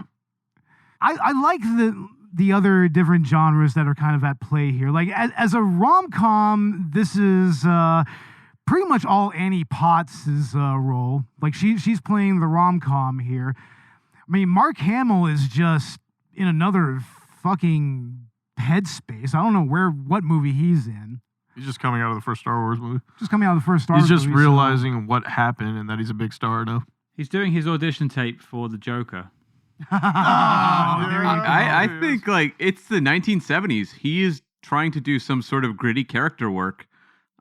I like the other different genres that are kind of at play here. Like, as a rom-com, this is pretty much all Annie Potts' role. Like, she's playing the rom-com here. I mean, Mark Hamill is just in another fucking headspace. I don't know what movie he's in. He's just coming out of the first Star Wars movie. Just coming out of the first Star Wars movie. He's just movie, realizing what happened and that he's a big star now. He's doing his audition tape for the Joker. I think like it's the 1970s. He is trying to do some sort of gritty character work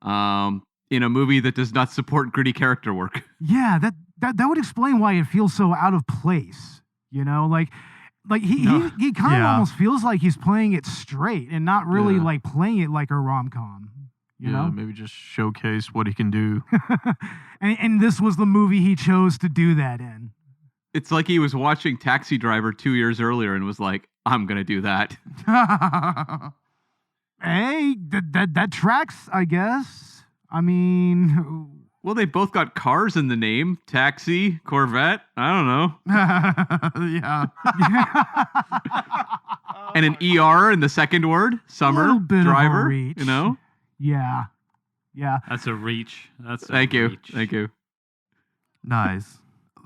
in a movie that does not support gritty character work. Yeah, that would explain why it feels so out of place. You know, like he kind of almost feels like he's playing it straight and not really like playing it like a rom-com. You know, maybe just showcase what he can do. and this was the movie he chose to do that in. It's like he was watching Taxi Driver 2 years earlier and was like, I'm going to do that. Hey, that tracks, I guess. I mean... Well, they both got cars in the name. Taxi, Corvette. I don't know. Yeah. And an ER in the second word. Summer, driver. Of a reach. You know? Yeah. Yeah. That's a reach. Thank you. Nice.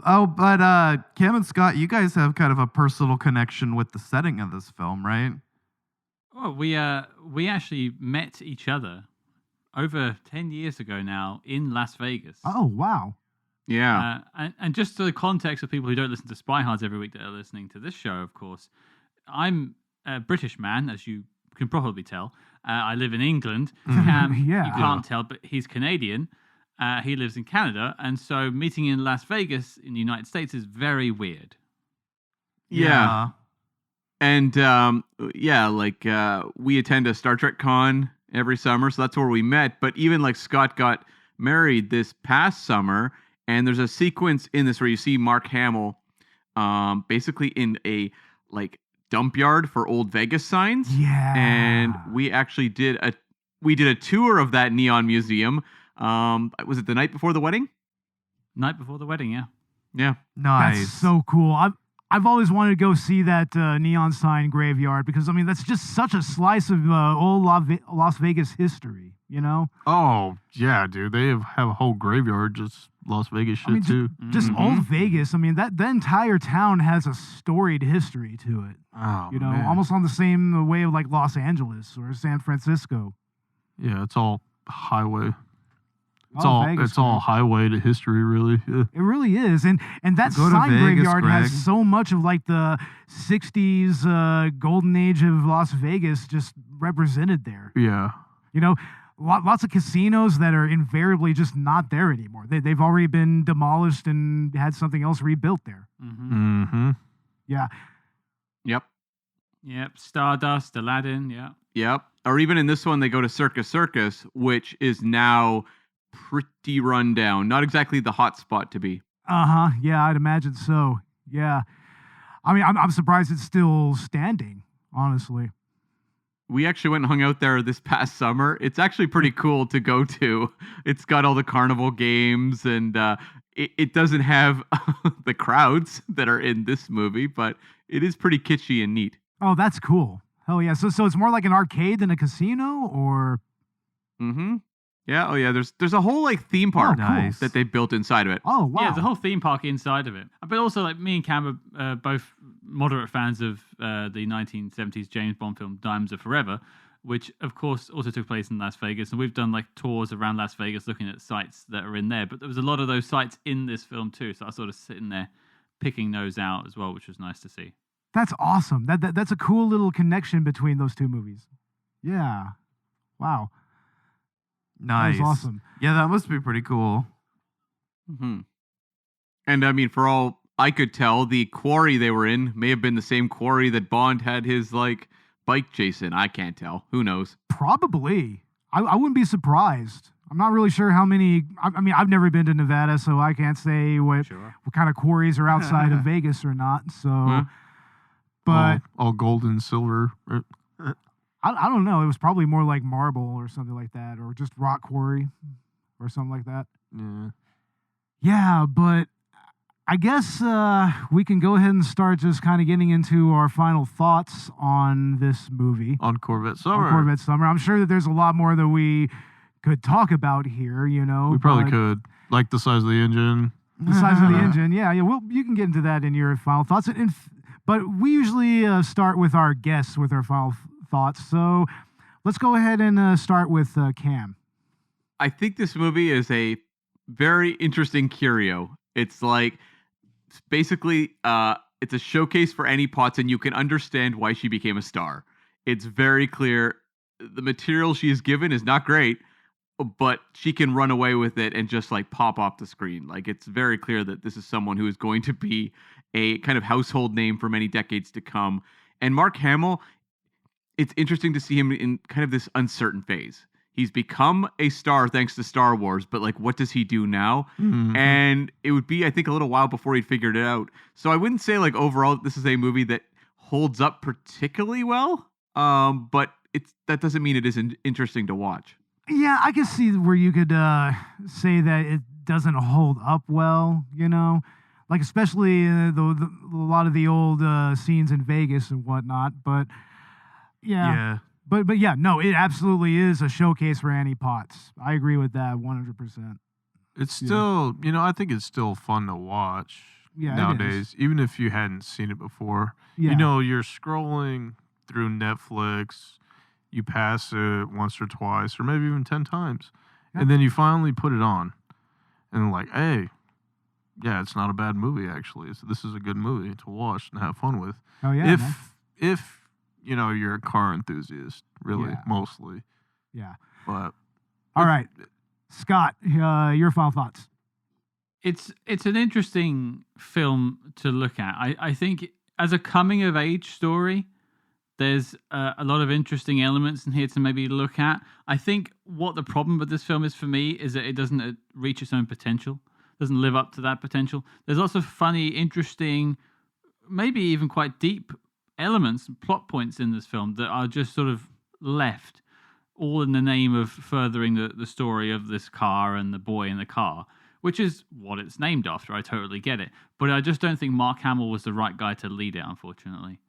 Oh, but Cam and Scott, you guys have kind of a personal connection with the setting of this film, right? Well, we actually met each other over 10 years ago now in Las Vegas. Oh, wow. Yeah. And just to the context of people who don't listen to SpyHards every week that are listening to this show, of course, I'm a British man, as you can probably tell. I live in England. Cam, you can't tell, but he's Canadian. He lives in Canada. And so meeting in Las Vegas in the United States is very weird. Yeah. And we attend a Star Trek con every summer, so that's where we met. But even like Scott got married this past summer, and there's a sequence in this where you see Mark Hamill basically in a like dump yard for old Vegas signs. Yeah. And we actually did a tour of that neon museum. Was it the night before the wedding? Night before the wedding, yeah. Yeah. Nice. That's so cool. I've always wanted to go see that neon sign graveyard because, I mean, that's just such a slice of old Las Vegas history, you know? Oh, yeah, dude. They have a whole graveyard, just Las Vegas shit, too. Just old Vegas. I mean, that entire town has a storied history to it. Oh, you know, man. almost on the same way of like Los Angeles or San Francisco. Yeah, it's all highway. Vegas, it's all man. highway to history, really. Yeah. It really is, and that Go to sign Vegas, graveyard has Greg. so much of like the '60s golden age of Las Vegas just represented there. Yeah. You know, lots of casinos that are invariably just not there anymore. They've already been demolished and had something else rebuilt there. Mm-hmm. Yeah. Yep. Stardust, Aladdin. Yeah. Yep. Or even in this one, they go to Circus, which is now pretty run down. Not exactly the hot spot to be. Yeah, I'd imagine so. Yeah. I mean, I'm surprised it's still standing, honestly. We actually went and hung out there this past summer. It's actually pretty cool to go to. It's got all the carnival games, and it doesn't have the crowds that are in this movie, but it is pretty kitschy and neat. Oh, that's cool. Hell yeah. So it's more like an arcade than a casino, or? Mm-hmm. Yeah. Oh, yeah. There's a whole like theme park Nice. that they built inside of it. Oh, wow. Yeah, there's a whole theme park inside of it. But also, like, me and Cam are both moderate fans of the 1970s James Bond film Diamonds Are Forever, which, of course, also took place in Las Vegas. And we've done, like, tours around Las Vegas looking at sites that are in there. But there was a lot of those sites in this film, too. So I was sort of sitting there picking those out as well, which was nice to see. That's awesome. That's a cool little connection between those two movies. Yeah. Wow. Nice. That was awesome. Yeah, that must be pretty cool. Mm-hmm. And I mean, for all I could tell, the quarry they were in may have been the same quarry that Bond had his like bike chase in. I can't tell. Who knows? Probably. I wouldn't be surprised. I'm not really sure how many. I mean, I've never been to Nevada, so I can't say what kind of quarries are outside of Vegas or not. So, but all gold and silver. I don't know. It was probably more like marble or something like that, or just rock quarry or something like that. Yeah. Yeah, but I guess we can go ahead and start just kind of getting into our final thoughts on this movie. On Corvette Summer. On Corvette Summer. I'm sure that there's a lot more that we could talk about here, you know. We probably could. Like the size of the engine. The size of the engine, yeah. Well, you can get into that in your final thoughts. But we usually start with our guests with our final thoughts. So let's go ahead and start with Cam. I think this movie is a very interesting curio. It's like basically it's a showcase for Annie Potts, and you can understand why she became a star. It's very clear. The material she is given is not great, but she can run away with it and just like pop off the screen. Like, it's very clear that this is someone who is going to be a kind of household name for many decades to come. And Mark Hamill, it's interesting to see him in kind of this uncertain phase. He's become a star thanks to Star Wars, but like, what does he do now? Mm-hmm. And it would be, I think, a little while before he'd figured it out. So I wouldn't say like overall this is a movie that holds up particularly well, but that doesn't mean it isn't interesting to watch. Yeah, I can see where you could say that it doesn't hold up well, you know? Like, especially a lot of the old scenes in Vegas and whatnot, but yeah. But yeah, no, it absolutely is a showcase for Annie Potts. I agree with that 100%. It's still, I think it's still fun to watch nowadays, even if you hadn't seen it before. Yeah. You're scrolling through Netflix, you pass it once or twice, or maybe even 10 times, and then you finally put it on, and like, hey, yeah, it's not a bad movie, actually. This is a good movie to watch and have fun with. Oh, yeah. If you're a car enthusiast, really, mostly. Yeah. But all right, Scott, your final thoughts. It's an interesting film to look at. I think as a coming of age story, there's a lot of interesting elements in here to maybe look at. I think what the problem with this film is for me is that it doesn't reach its own potential, doesn't live up to that potential. There's lots of funny, interesting, maybe even quite deep elements and plot points in this film that are just sort of left, all in the name of furthering the story of this car and the boy in the car, which is what it's named after. I totally get it. But I just don't think Mark Hamill was the right guy to lead it, unfortunately.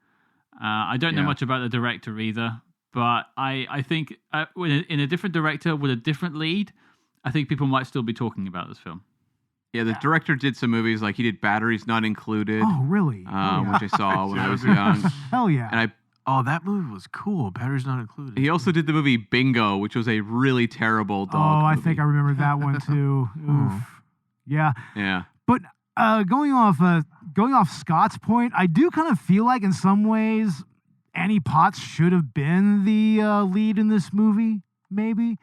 I don't know much about the director either, but I think in a different director with a different lead, I think people might still be talking about this film. Yeah, the director did some movies, like he did Batteries Not Included. Oh, really? Which I saw when I was young. Hell yeah. And Oh, that movie was cool. Batteries Not Included. He also did the movie Bingo, which was a really terrible dog I movie. think I remember that one too. Oof. Yeah. Yeah. But going off Scott's point, I do kind of feel like in some ways Annie Potts should have been the lead in this movie, maybe,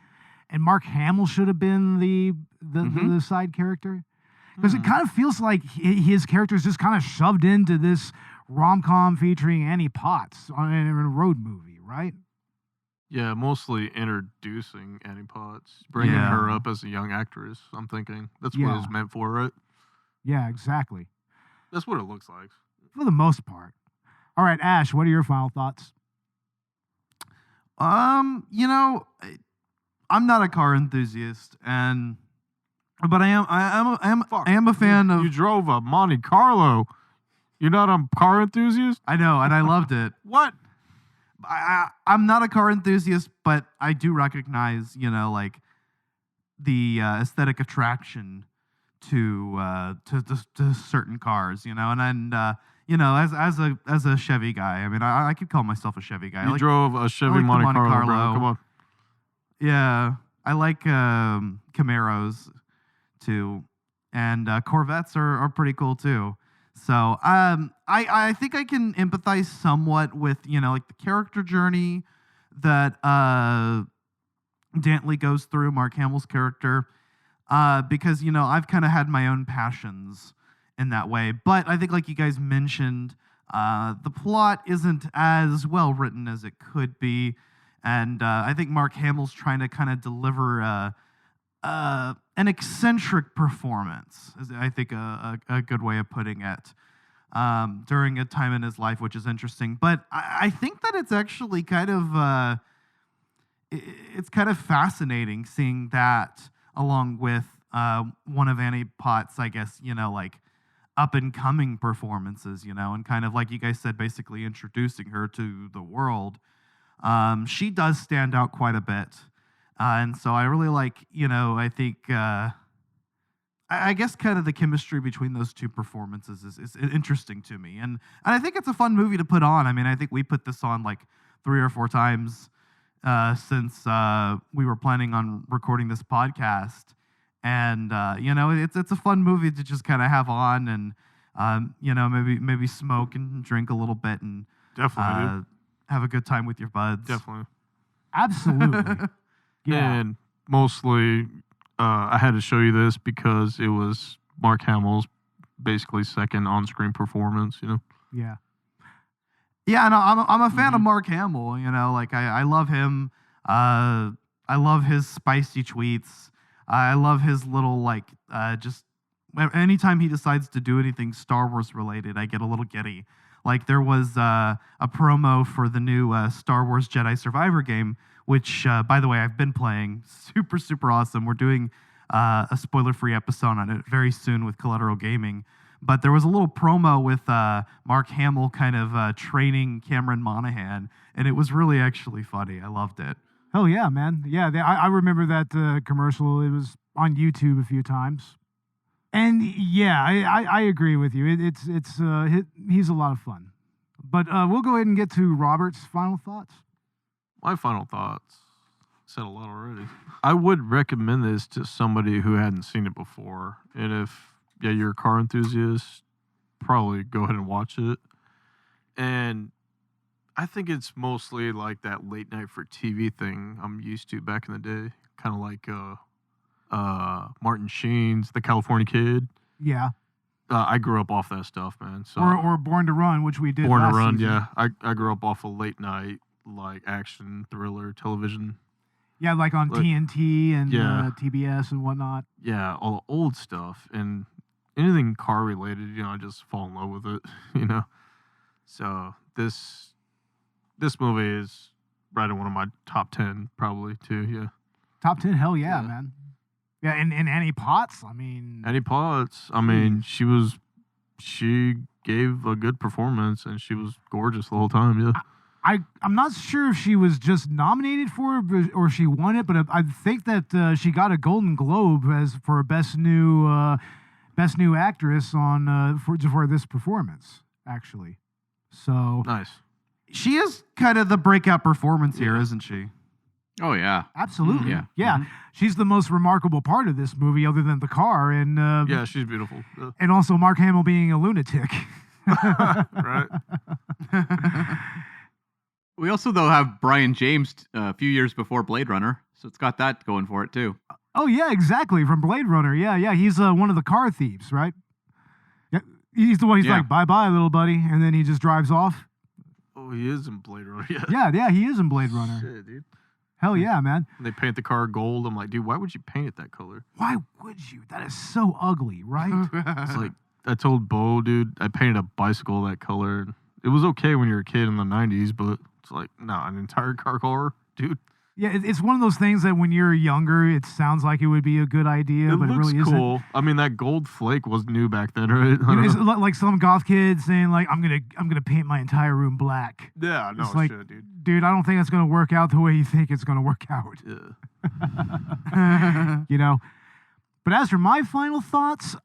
and Mark Hamill should have been the side character, because it kind of feels like his character is just kind of shoved into this rom-com featuring Annie Potts in a road movie, right? Yeah, mostly introducing Annie Potts, bringing her up as a young actress. I'm thinking that's what it's meant for, right? Yeah, exactly. That's what it looks like. For the most part. All right, Ash, what are your final thoughts? You know, I'm not a car enthusiast, but I am a fan of. You drove a Monte Carlo. You're not a car enthusiast? I know, and I loved it. What? I'm not a car enthusiast, but I do recognize, you know, like the aesthetic attraction to certain cars, you know, and you know, as a Chevy guy, I mean, I could call myself a Chevy guy. You drove a Chevy Monte Carlo, bro. Come on. Yeah, I like Camaros too, and Corvettes are pretty cool too. So I think I can empathize somewhat with, you know, like the character journey that Dantley goes through, Mark Hamill's character, because, you know, I've kind of had my own passions in that way. But I think, like you guys mentioned, the plot isn't as well written as it could be. And I think Mark Hamill's trying to kind of deliver an eccentric performance, is I think a good way of putting it, during a time in his life, which is interesting. But I think that it's actually kind of it's kind of fascinating seeing that along with one of Annie Potts, I guess, you know, like up and coming performances, you know, and kind of like you guys said, basically introducing her to the world. She does stand out quite a bit. And so I really like, you know, I think, I guess kind of the chemistry between those two performances is interesting to me. And I think it's a fun movie to put on. I mean, I think we put this on like 3 or 4 times since we were planning on recording this podcast. And, you know, it's a fun movie to just kind of have on and, you know, maybe smoke and drink a little bit and definitely have a good time with your buds. Definitely. Absolutely. Yeah. And mostly, I had to show you this because it was Mark Hamill's basically second on-screen performance, you know? Yeah. Yeah, no, I'm a fan of Mark Hamill, you know, like I love him. I love his spicy tweets. I love his little, like, just anytime he decides to do anything Star Wars related, I get a little giddy. Like there was a promo for the new Star Wars Jedi Survivor game, which, by the way, I've been playing. Super, super awesome. We're doing a spoiler-free episode on it very soon with Collateral Gaming. But there was a little promo with Mark Hamill kind of training Cameron Monaghan, and it was really actually funny. I loved it. Oh, yeah, man. Yeah, I remember that commercial. It was on YouTube a few times. And yeah, I agree with you. He's a lot of fun. But we'll go ahead and get to Robert's final thoughts. My final thoughts. Said a lot already. I would recommend this to somebody who hadn't seen it before. And if you're a car enthusiast, probably go ahead and watch it. And I think it's mostly like that late night for TV thing I'm used to back in the day. Kind of like Martin Sheen's The California Kid. Yeah. I grew up off that stuff, man. So or Born to Run, which we did Born last to Run, season. yeah. I grew up off of late night, like action, thriller, television. Yeah, like on TNT and yeah. TBS and whatnot. Yeah, all the old stuff. And anything car related, you know, I just fall in love with it, you know. So this movie is right in one of my top 10 probably too, yeah. Top 10, hell yeah, man. Yeah, and Annie Potts, I mean... Annie Potts, I mean, she gave a good performance and she was gorgeous the whole time, yeah. I'm not sure if she was just nominated for it or she won it, but I think that she got a Golden Globe for best new actress on for this performance, actually. So nice. She is kind of the breakout performance here, isn't she? Oh yeah, Absolutely. Yeah. Yeah. She's the most remarkable part of this movie, other than the car, and Yeah, she's beautiful. and also Mark Hamill being a lunatic. Right. We also though have Brian James a few years before Blade Runner, so it's got that going for it too. Oh yeah, exactly. From Blade Runner. Yeah. He's one of the car thieves, right? Yeah. He's the one. He's Yeah. like, "Bye bye, little buddy," and then he just drives off. Oh, he is in Blade Runner. Yeah. Yeah, he is in Blade Runner. Shit, dude. Hell yeah, man. When they paint the car gold, I'm like, dude, why would you paint it that color? Why would you? That is so ugly, right? It's like I told Bo, dude, I painted a bicycle that color. And it was okay when you were a kid in the 90s, but it's like, nah, an entire car color, dude. Yeah, it's one of those things that when you're younger, it sounds like it would be a good idea, but it looks really isn't. cool. I mean, that gold flake was new back then, right? I You know, don't it's know. like some goth kid saying like, "I'm gonna paint my entire room black." Yeah, no It's like, shit, dude. dude, I don't think that's gonna work out the way you think it's gonna work out. Yeah. You know. But as for my final thoughts,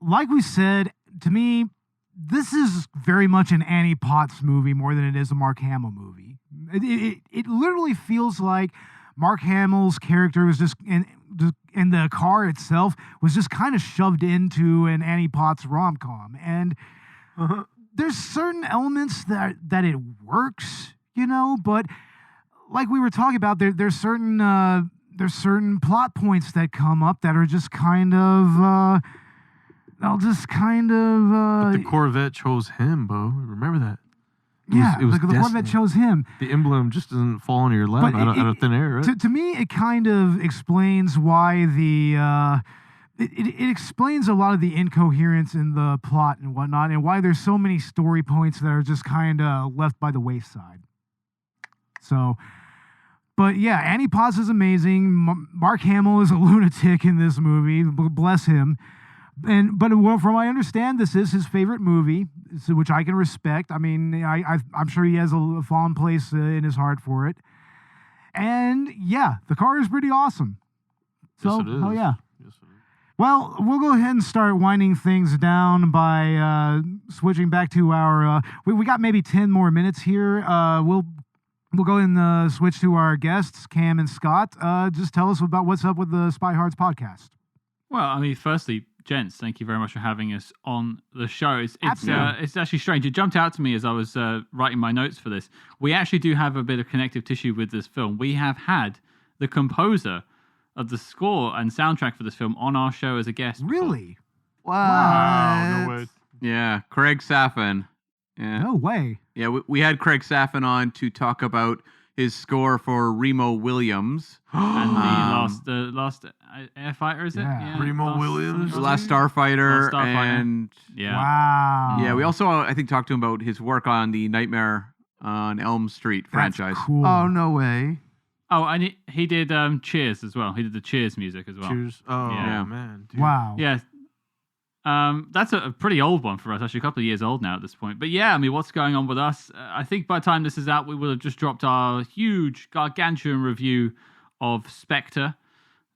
like we said, to me, this is very much an Annie Potts movie more than it is a Mark Hamill movie. It literally feels like Mark Hamill's character was just in the car itself was just kind of shoved into an Annie Potts rom-com. And there's certain elements that it works, you know, but like we were talking about, there's certain plot points that come up that are just kind of But the Corvette chose him, Bo. Remember that? the Corvette destiny. chose him. The emblem just doesn't fall into your lap But out of thin air, right? To me, it kind of explains why it explains a lot of the incoherence in the plot and whatnot, and why there's so many story points that are just kind of left by the wayside. So, but yeah, Annie Potts is amazing. Mark Hamill is a lunatic in this movie. Bless him. But from what I understand, this is his favorite movie, which I can respect. I mean, I'm sure he has a fond place in his heart for it. And yeah, the car is pretty awesome. So, Yes, it is. oh yeah. Yes, it is. Well, we'll go ahead and start winding things down by switching back to our. We got maybe 10 more minutes here. We'll go and switch to our guests, Cam and Scott. Just tell us about what's up with the SpyHards podcast. Well, I mean, firstly, gents, thank you very much for having us on the show. It's actually strange. It jumped out to me as I was writing my notes for this. We actually do have a bit of connective tissue with this film. We have had the composer of the score and soundtrack for this film on our show as a guest. Really? Wow, no way. Yeah, Craig Saffin. Yeah. No way. Yeah, we had Craig Saffin on to talk about his score for Remo Williams. And the last Airfighter, is it? Yeah. Remo Williams. The Last Starfighter. Last Starfighter. And Yeah. Wow. yeah, we also, I think, talked to him about his work on the Nightmare on Elm Street That's franchise. cool. Oh, no way. Oh, and he did Cheers as well. He did the Cheers music as well. Cheers. Oh, Yeah. man. Dude. Wow. Yeah. That's a pretty old one for us, actually a couple of years old now at this point. But yeah, I mean, what's going on with us? I think by the time this is out, we will have just dropped our huge, gargantuan review of Spectre,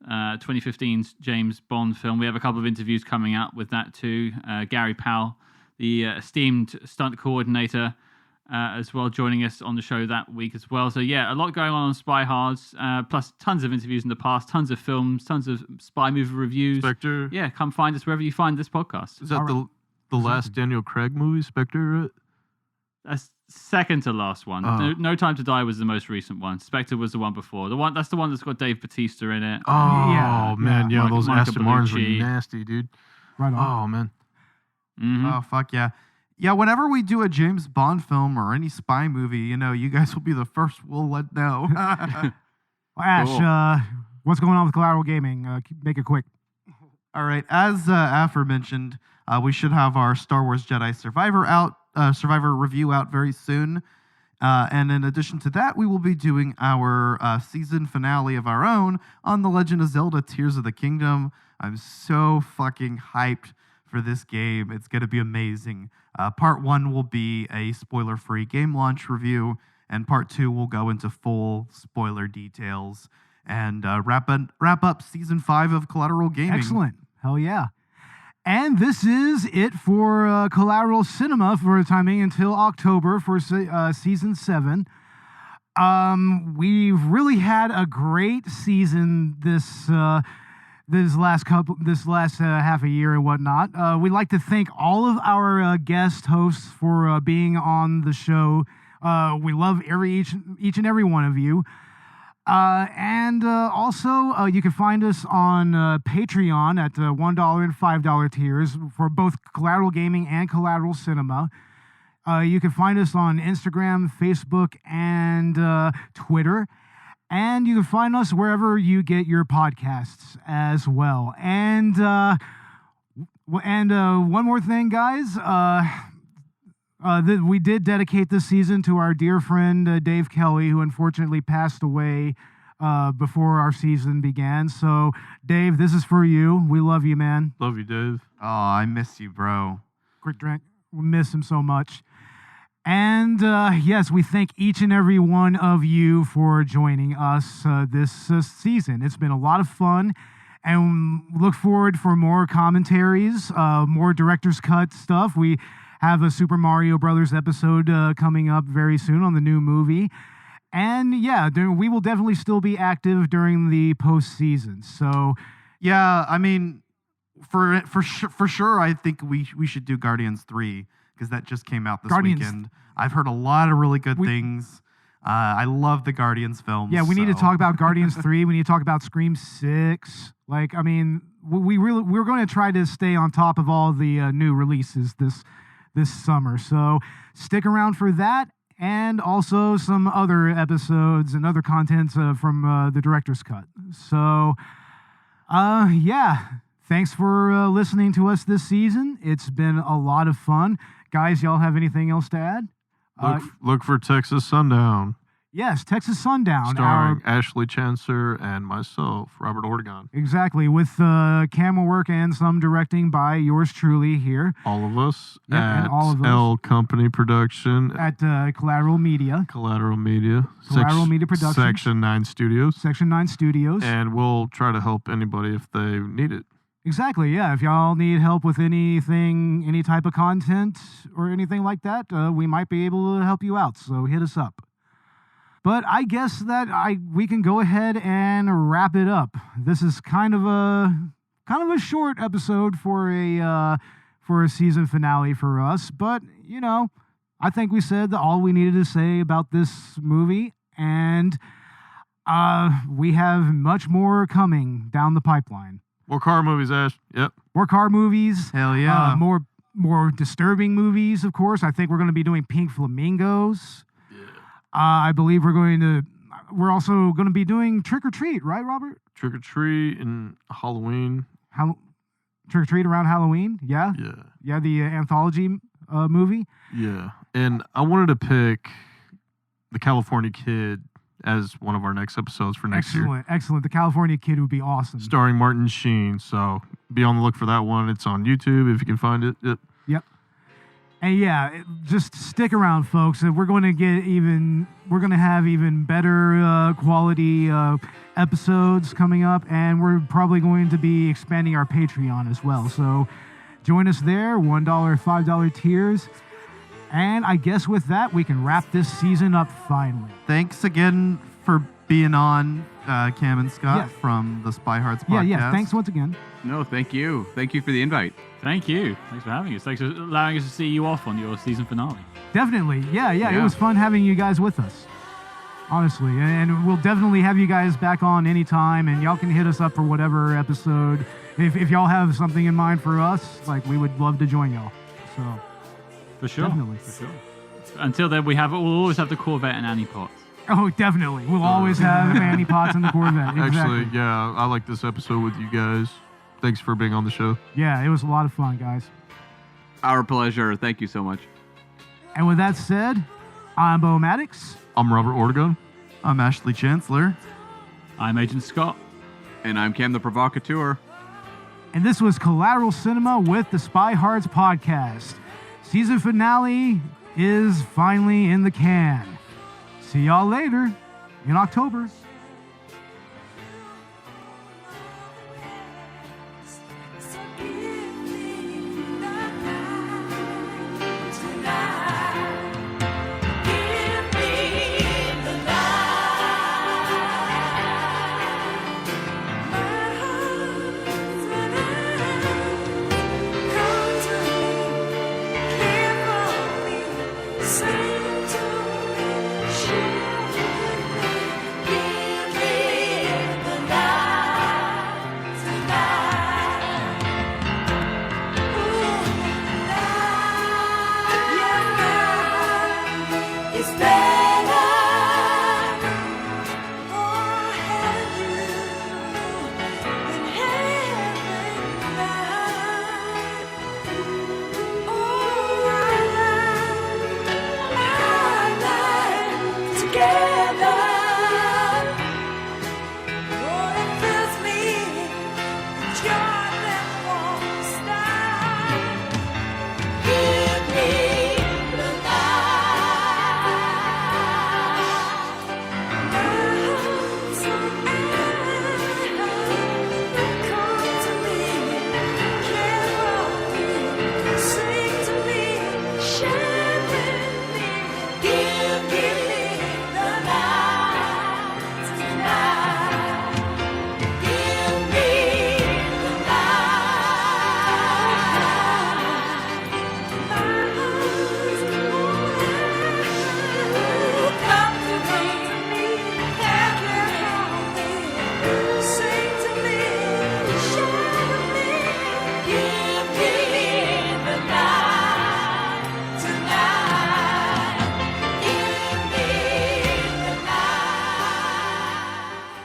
2015's James Bond film. We have a couple of interviews coming out with that too. Gary Powell, the esteemed stunt coordinator, as well, joining us on the show that week as well. So yeah, a lot going on SpyHards, plus tons of interviews in the past, tons of films, tons of spy movie reviews. Spectre. Yeah, come find us wherever you find this podcast. Is that the last Daniel Craig movie, Spectre, right? That's second to last one. Oh. No Time to Die was the most recent one. Spectre was the one before. That's the one that's got Dave Bautista in it. Oh, Yeah, man. Yeah, those Monica Aston Martins were Bellucci. nasty, dude. Right on. Oh, man. Mhm. Oh, fuck yeah. Yeah, whenever we do a James Bond film or any spy movie, you guys will be the first we'll let know. Well, Ash, Cool. what's going on with Collateral Gaming? Make it quick. All right, as aforementioned, we should have our Star Wars Jedi Survivor review out very soon. And in addition to that, we will be doing our season finale of our own on The Legend of Zelda Tears of the Kingdom. I'm so fucking hyped for this game. It's going to be amazing. Part 1 will be a spoiler-free game launch review, and Part 2 will go into full spoiler details and wrap up Season 5 of Collateral Gaming. Excellent. Hell yeah. And this is it for Collateral Cinema for the timing until October for season 7. We've really had a great season this last half a year and whatnot. We'd like to thank all of our guest hosts for being on the show. We love each and every one of you. And also, you can find us on Patreon at $1 and $5 tiers for both Collateral Gaming and Collateral Cinema. You can find us on Instagram, Facebook, and Twitter. And you can find us wherever you get your podcasts as well. And one more thing, guys. We did dedicate this season to our dear friend Dave Kelly, who unfortunately passed away before our season began. So, Dave, this is for you. We love you, man. Love you, Dave. Oh, I miss you, bro. Quick drink. We miss him so much. And yes, we thank each and every one of you for joining us this season. It's been a lot of fun, and look forward for more commentaries, more director's cut stuff. We have a Super Mario Brothers episode coming up very soon on the new movie. And yeah, we will definitely still be active during the postseason. So yeah, I mean, for sure, I think we should do Guardians 3 because that just came out this weekend. I've heard a lot of really good things. I love the Guardians films. Yeah, we need to talk about Guardians 3. We need to talk about Scream 6. Like, I mean, we're going to try to stay on top of all the new releases this summer. So stick around for that, and also some other episodes and other contents from the director's cut. So, yeah, thanks for listening to us this season. It's been a lot of fun. Guys, y'all have anything else to add? Look for Texas Sundown. Yes, Texas Sundown. Starring Ashley Chancer and myself, Robert Ortegon. Exactly, with camera work and some directing by yours truly here. All of us at L Company Production. At Collateral Media. Collateral Media. Collateral Media Productions. Section 9 Studios. Section 9 Studios. And we'll try to help anybody if they need it. Exactly, yeah. If y'all need help with anything, any type of content or anything like that, we might be able to help you out, so hit us up. But I guess that we can go ahead and wrap it up. This is kind of a short episode for a season finale for us, but you know, I think we said all we needed to say about this movie, and we have much more coming down the pipeline. More car movies, Ash. Yep. More car movies. Hell yeah. More disturbing movies, of course. I think we're going to be doing Pink Flamingos. I believe we're also going to be doing Trick or Treat, right, Robert? Trick or Treat and Halloween. Trick or Treat around Halloween, yeah? Yeah. Yeah, the anthology movie. Yeah. And I wanted to pick The California Kid as one of our next episodes for next year. Excellent. The California Kid would be awesome. Starring Martin Sheen. So be on the look for that one. It's on YouTube if you can find it. Yep. And yeah, just stick around, folks. We're going to have even better quality episodes coming up, and we're probably going to be expanding our Patreon as well. So join us there, $1, $5 tiers. And I guess with that, we can wrap this season up finally. Thanks again for being on, Cam and Scott from the SpyHards podcast. Yeah, thanks once again. No, thank you. Thank you for the invite. Thank you. Thanks for having us. Thanks for allowing us to see you off on your season finale. Definitely. Yeah. It was fun having you guys with us. Honestly. And we'll definitely have you guys back on anytime, and y'all can hit us up for whatever episode. If y'all have something in mind for us, like, we would love to join y'all. So For sure. Definitely. For sure. Until then, we'll always have the Corvette and Annie Potts. Oh, definitely. We'll always have Annie Potts and the Corvette. Exactly. Actually, yeah, I like this episode with you guys. Thanks for being on the show. Yeah, it was a lot of fun, guys. Our pleasure. Thank you so much. And with that said, I'm Bo Maddox. I'm Robert Ortegon. I'm Ashley Chancellor. I'm Agent Scott. And I'm Cam the Provocateur. And this was Collateral Cinema with the SpyHards podcast. Season finale is finally in the can. See y'all later in October. So give me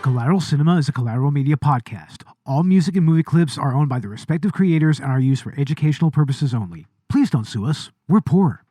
Collateral Cinema is a Collateral Media podcast. All music and movie clips are owned by the respective creators and are used for educational purposes only. Please don't sue us. We're poor.